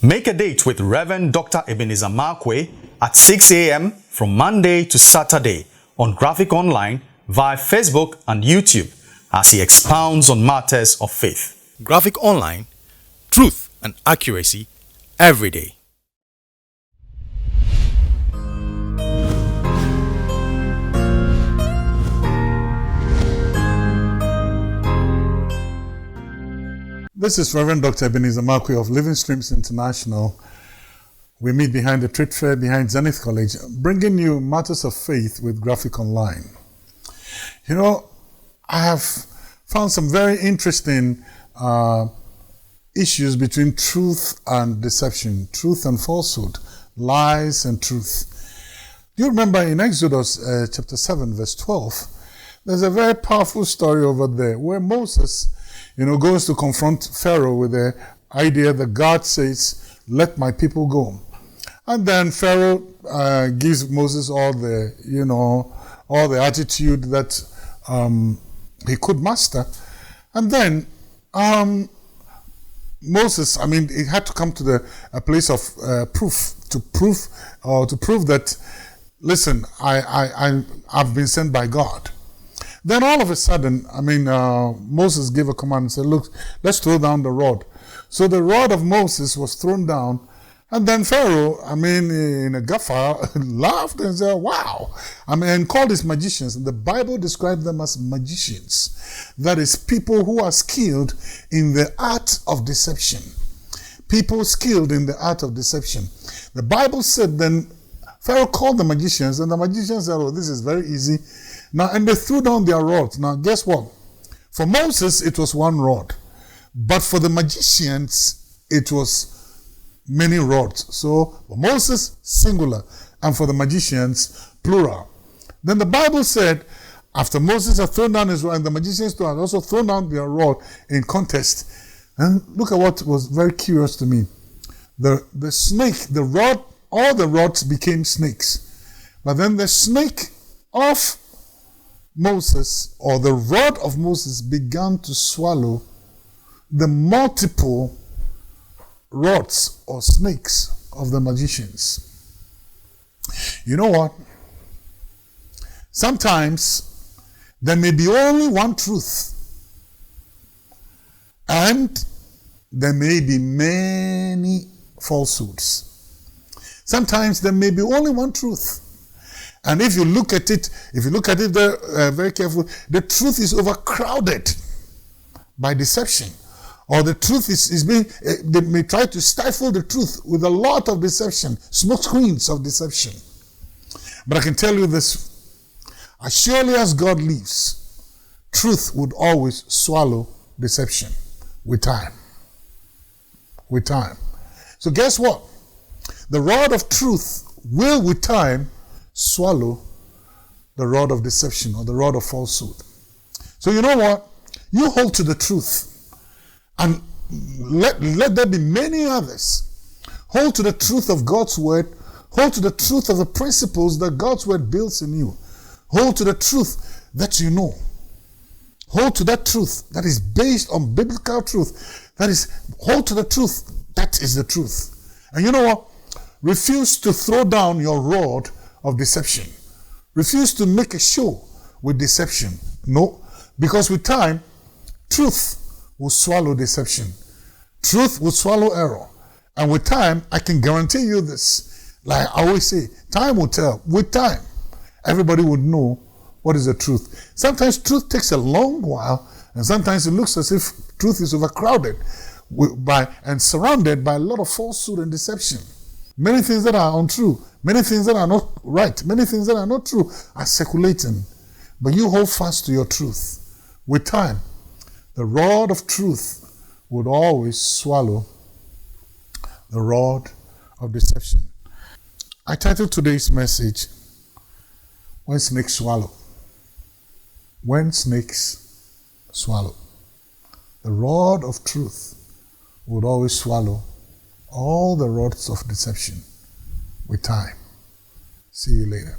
Make a date with Rev Dr Ebenezer Markwei at 6 a.m. from Monday to Saturday on Graphic Online via Facebook and YouTube as he expounds on matters of faith. Graphic Online, truth and accuracy every day. This is Rev Dr Ebenezer Markwei of Living Streams International. We meet behind the trade fair behind Zenith College, bringing you matters of faith with Graphic Online. You know, I have found some very interesting issues between truth and deception, truth and falsehood, lies and truth. Do you remember in Exodus chapter 7, verse 12, there's a very powerful story over there where Moses goes to confront Pharaoh with the idea that God says, let my people go. And then Pharaoh gives Moses all the attitude that he could master. And then Moses, it had to come to a place of proof to prove that, listen, I've been sent by God. Then all of a sudden, Moses gave a command and said, look, let's throw down the rod. So the rod of Moses was thrown down, and then Pharaoh, in a guffaw, laughed and said, wow. And called his magicians. And the Bible described them as magicians. That is, people who are skilled in the art of deception. People skilled in the art of deception. The Bible said then, Pharaoh called the magicians, and the magicians said, oh, this is very easy. Now, and they threw down their rods. Now, guess what? For Moses, it was one rod. But for the magicians, it was many rods. So, for Moses, singular. And for the magicians, plural. Then the Bible said, after Moses had thrown down his rod, and the magicians too had also thrown down their rod in contest. And look at what was very curious to me. The snake, the rod, all the rods became snakes. But then the snake of Moses, or the rod of Moses, began to swallow the multiple rods or snakes of the magicians. You know what? Sometimes there may be only one truth, and there may be many falsehoods. Sometimes there may be only one truth. And if you look at it very carefully, the truth is overcrowded by deception. Or the truth is being, they may try to stifle the truth with a lot of deception, smoke screens of deception. But I can tell you this, as surely as God lives, truth would always swallow deception with time. With time. So guess what? The rod of truth will with time swallow the rod of deception or the rod of falsehood. So you know what? You hold to the truth, and let there be many others. Hold to the truth of God's word. Hold to the truth of the principles that God's word builds in you. Hold to the truth that you know. Hold to that truth that is based on biblical truth. Hold to the truth. That is the truth. And you know what? Refuse to throw down your rod of deception. Refuse to make a show with deception. No, because with time, truth will swallow deception. Truth will swallow error. And with time, I can guarantee you this. Like I always say, time will tell. With time, everybody would know what is the truth. Sometimes truth takes a long while, and sometimes it looks as if truth is overcrowded and surrounded by a lot of falsehood and deception. Many things that are untrue, many things that are not right, many things that are not true are circulating. But you hold fast to your truth. With time, the rod of truth would always swallow the rod of deception. I titled today's message, When Snakes Swallow. When Snakes Swallow. The rod of truth would always swallow all the rods of deception with time. See you later.